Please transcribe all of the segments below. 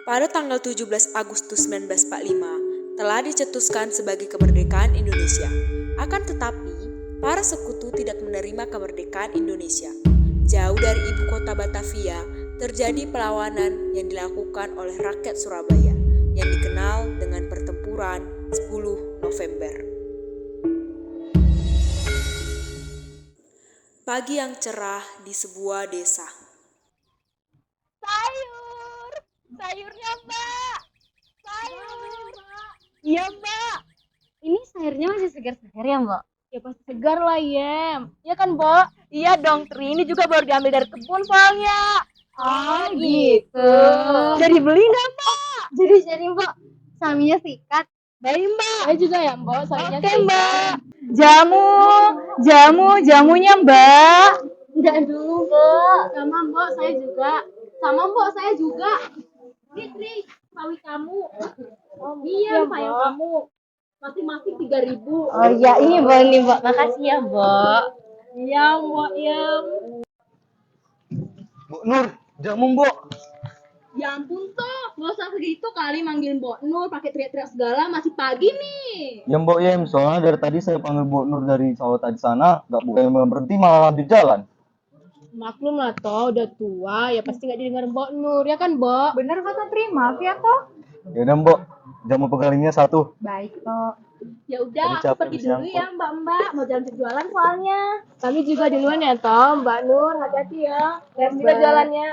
pada tanggal 17 Agustus 1945 telah dicetuskan sebagai kemerdekaan Indonesia. Akan tetapi, para sekutu tidak menerima kemerdekaan Indonesia. Jauh dari ibu kota Batavia, terjadi perlawanan yang dilakukan oleh rakyat Surabaya yang dikenal dengan pertempuran 10 November. Pagi yang cerah di sebuah desa. Sayurnya Mbak, sayur. Iya Mbak, ini sayurnya masih segar-segar ya Mbak? Ya pasti segar lah Yem. Iya kan Mbak? Iya dong Tri, ini juga baru diambil dari kebun soalnya. Oh gitu. Jadi beli nggak Mbak? Jadi Mbak, saminya sikat. Baik Mbak. Saya juga ya Mbak, saminya sikat. Oke Mbak. Jamunya Mbak. Enggak dulu Mbak. Sama Mbak, saya juga. Sama Mbak, saya juga. Ini sawi kamu. Iya, sayur kamu. Masing-masing 3.000. Oh iya, ini boleh Mbak. Makasih ya Mbak. Iya Mbak, ya. Bu Nur, jamu Mbok. Ya ampun toh, nggak usah segitu kali manggil Mbak Nur pakai teriak-teriak segala, masih pagi nih. Ya Mbok ya, soalnya dari tadi saya panggil Bu Nur dari sawah tadi sana, nggak boleh berhenti malah lanjut jalan. Maklum lah toh, udah tua, ya pasti nggak didengar Mbak Nur, ya kan Mbak? Bener kata Tri, maaf ya toh. Ya udah Mbok, jamu pegalingnya 1. Baik toh. Ya udah, Tadi aku capek pergi bisa dulu angkut. ya Mbak, mau jalan jualan soalnya. Kami juga duluan ya toh, Mbak Nur, hati-hati ya. Lihat juga jalannya.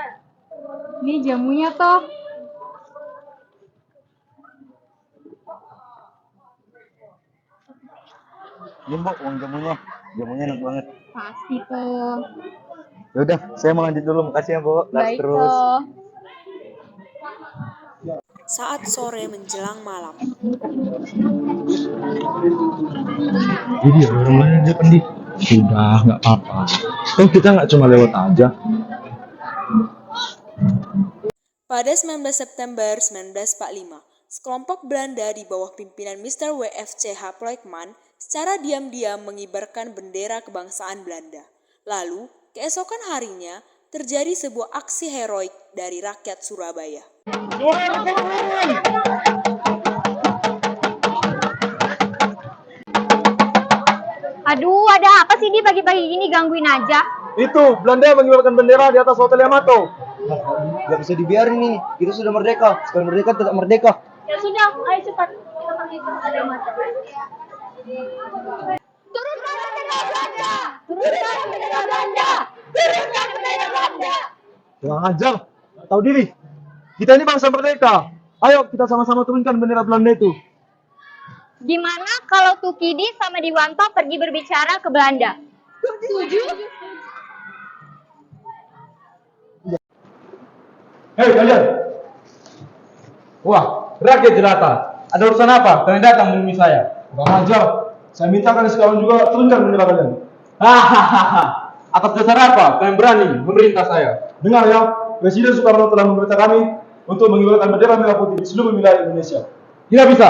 Ini jamunya toh. Ini Mbok, uang jamunya. Jamunya enak banget. Pasti toh. Ya udah, saya mau lanjut dulu. Makasih ya Mbok. Baik Terus. toh. Saat sore menjelang malam, Jadi orang lain aja kan di. Sudah, nggak apa-apa. Toh kita nggak cuma lewat aja. pada 19 September 1945, sekelompok Belanda di bawah pimpinan Mr. W.F.C. Haploikman secara diam-diam mengibarkan bendera kebangsaan Belanda. Lalu, keesokan harinya, terjadi sebuah aksi heroik dari rakyat Surabaya. Aduh, ada apa sih di pagi-pagi gini gangguin aja? Itu, Belanda mengibarkan bendera di atas Hotel Yamato. Nggak bisa dibiarin nih. Kita sudah merdeka. Sekali merdeka tetap merdeka. Ya sudah, ayo cepat kita pergi ke Hotel Mata. Turunkan bendera Belanda! Turunkan bendera Belanda! Turunkan bendera Belanda! Kurang ajar. Tahu diri. Kita ini bangsa merdeka. Ayo kita sama-sama turunkan bendera Belanda itu. Gimana kalau Tukidi sama Diwanto pergi berbicara ke Belanda? Setuju? Hei kalian! Wah, rakyat jelata. Ada urusan apa? Kalian datang menemui saya. Kurang ajar. Saya minta kalian sekarang juga turunkan bendera kalian. Hahaha. Atas dasar apa kalian berani memerintah saya? Dengar ya, Presiden Soekarno telah memerintah kami untuk mengibarkan bendera merah putih di seluruh wilayah Indonesia. Tidak bisa.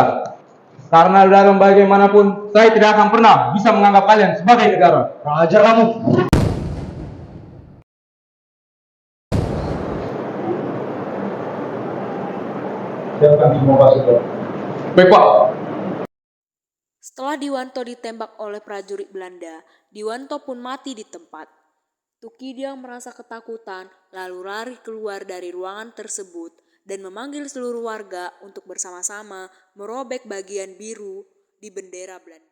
Karena dalam bagaimanapun, saya tidak akan pernah bisa menganggap kalian sebagai negara. Kurang ajar kamu. Silakan semua pasukan. Baik Pak. Setelah Diwanto ditembak oleh prajurit Belanda, Diwanto pun mati di tempat. Tukidia merasa ketakutan, lalu lari keluar dari ruangan tersebut dan memanggil seluruh warga untuk bersama-sama merobek bagian biru di bendera Belanda.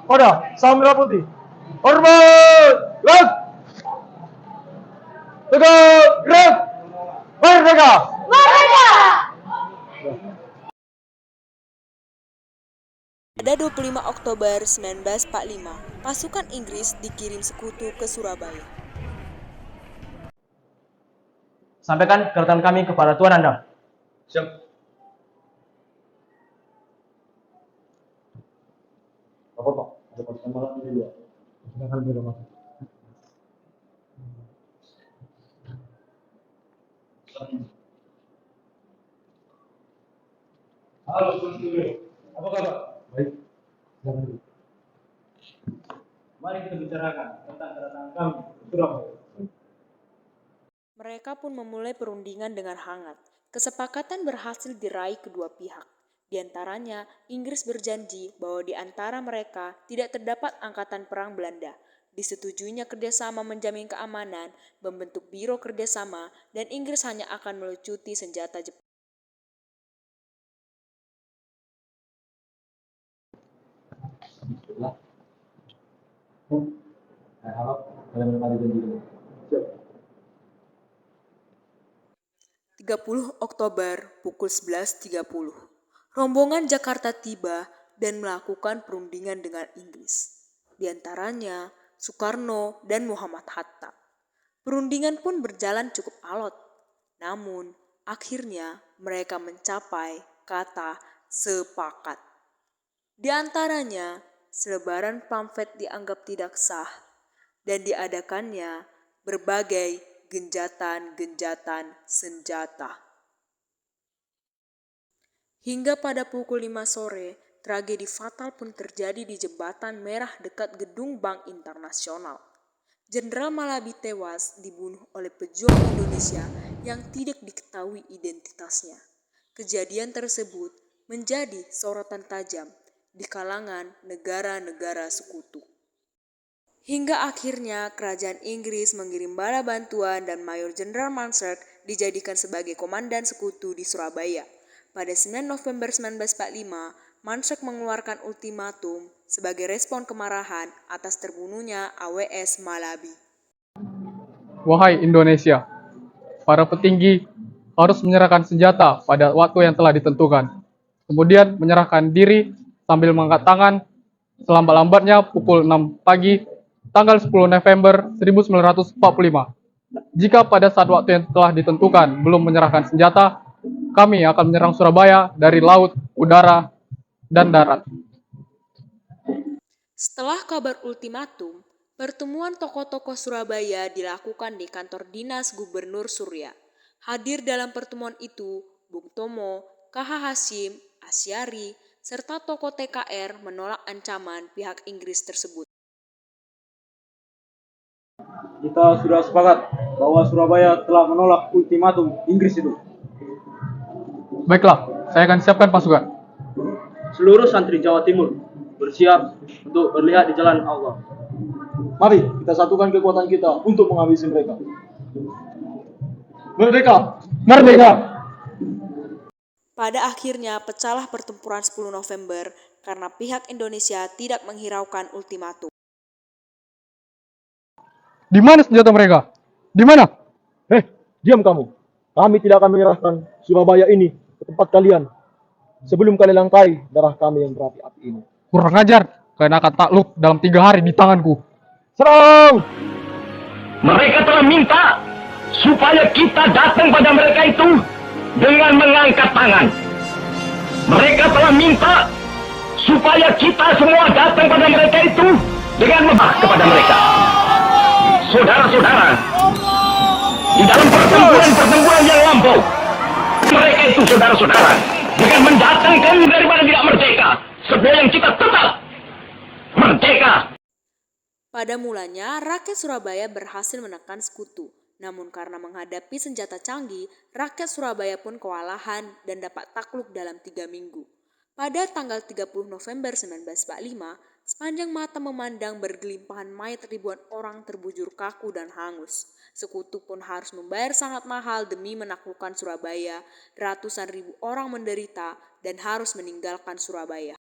Pada, salam merah putih. Hormat! Gerak! Tegak! Gerak! Merdeka! Pada 25 Oktober 1945, pasukan Inggris dikirim sekutu ke Surabaya. Sampaikan kedatangan kami kepada Tuan Anda. Siap. Apa Pak? Ada pasukan malam di luar. Silakan boleh masuk. Halo, apa kabar? Baik. Silakan dulu. Mari kita bicarakan tentang kedatangan kami ke Surabaya. Mereka pun memulai perundingan dengan hangat. Kesepakatan berhasil diraih kedua pihak. Di antaranya, Inggris berjanji bahwa di antara mereka tidak terdapat angkatan perang Belanda. Disetujuinya kerjasama menjamin keamanan, membentuk biro kerjasama, dan Inggris hanya akan melucuti senjata Jepang. Saya harap kalian menepati janji ini. Siap. 30 Oktober pukul 11.30, rombongan Jakarta tiba dan melakukan perundingan dengan Inggris. Di antaranya Soekarno dan Muhammad Hatta. Perundingan pun berjalan cukup alot. Namun, akhirnya mereka mencapai kata sepakat. Di antaranya, selebaran pamflet dianggap tidak sah dan diadakannya berbagai genjatan-genjatan senjata. Hingga pada pukul 5 sore, tragedi fatal pun terjadi di Jembatan Merah dekat Gedung Bank Internasional. Jenderal Malabi tewas dibunuh oleh pejuang Indonesia yang tidak diketahui identitasnya. Kejadian tersebut menjadi sorotan tajam di kalangan negara-negara sekutu. Hingga akhirnya kerajaan Inggris mengirim bala bantuan dan Mayor Jenderal Mansard dijadikan sebagai komandan sekutu di Surabaya. Pada 9 November 1945, Mansard mengeluarkan ultimatum sebagai respon kemarahan atas terbunuhnya AWS Malabi. Wahai Indonesia, para petinggi harus menyerahkan senjata pada waktu yang telah ditentukan. Kemudian menyerahkan diri sambil mengangkat tangan selambat-lambatnya pukul 6 pagi tanggal 10 November 1945. Jika pada saat waktu yang telah ditentukan belum menyerahkan senjata, kami akan menyerang Surabaya dari laut, udara, dan darat. Setelah kabar ultimatum, pertemuan tokoh-tokoh Surabaya dilakukan di kantor dinas Gubernur Surya. Hadir dalam pertemuan itu Bung Tomo, KH Hasyim, Asyari, serta tokoh TKR menolak ancaman pihak Inggris tersebut. Kita sudah sepakat bahwa Surabaya telah menolak ultimatum Inggris itu. Baiklah, saya akan siapkan pasukan. Seluruh santri Jawa Timur bersiap untuk berlihat di jalan Allah. Mari kita satukan kekuatan kita untuk menghabisi mereka. Merdeka! Merdeka! Pada akhirnya pecahlah pertempuran 10 November karena pihak Indonesia tidak menghiraukan ultimatum. Di mana senjata mereka? Di mana? Diam kamu. Kami tidak akan menyerahkan Surabaya ini ke tempat kalian sebelum kalian langkai darah kami yang berapi-api ini. Kurang ajar, kalian akan takluk dalam 3 hari di tanganku. Serang! Mereka telah minta supaya kita datang pada mereka itu dengan mengangkat tangan. Mereka telah minta supaya kita semua datang pada mereka itu dengan membah kepada mereka. Saudara-saudara, di dalam pertempuran yang lampau, mereka itu saudara-saudara dengan mendatangkan daripada tidak merdeka, sebelum kita tetap merdeka. Pada mulanya, rakyat Surabaya berhasil menekan sekutu. Namun karena menghadapi senjata canggih, rakyat Surabaya pun kewalahan dan dapat takluk dalam 3 minggu. Pada tanggal 30 November 1945, sepanjang mata memandang bergelimpahan mayat ribuan orang terbujur kaku dan hangus. Sekutu pun harus membayar sangat mahal demi menaklukkan Surabaya. Ratusan ribu orang menderita dan harus meninggalkan Surabaya.